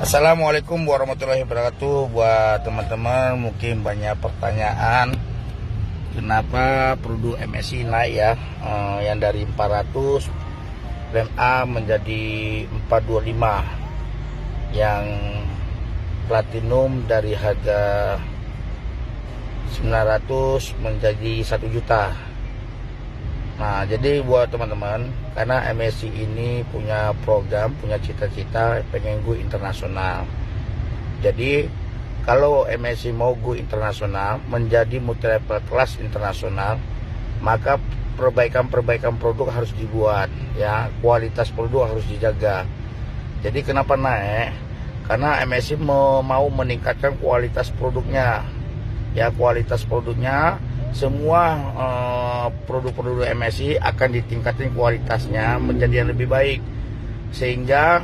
Assalamualaikum warahmatullahi wabarakatuh. Buat teman-teman mungkin banyak pertanyaan kenapa produk MSI naik ya, yang dari 400 rem A menjadi 425, yang platinum dari harga 900 menjadi 1 juta. Nah, jadi buat teman-teman, karena MSI ini punya program, punya cita-cita pengen go internasional. Jadi kalau MSI mau go internasional, menjadi multi level kelas internasional, maka perbaikan produk harus dibuat ya, kualitas produk harus dijaga. Jadi kenapa naik? Karena MSI mau meningkatkan kualitas produknya. Ya, kualitas produknya, semua produk-produk MSI akan ditingkatkan kualitasnya menjadi yang lebih baik, sehingga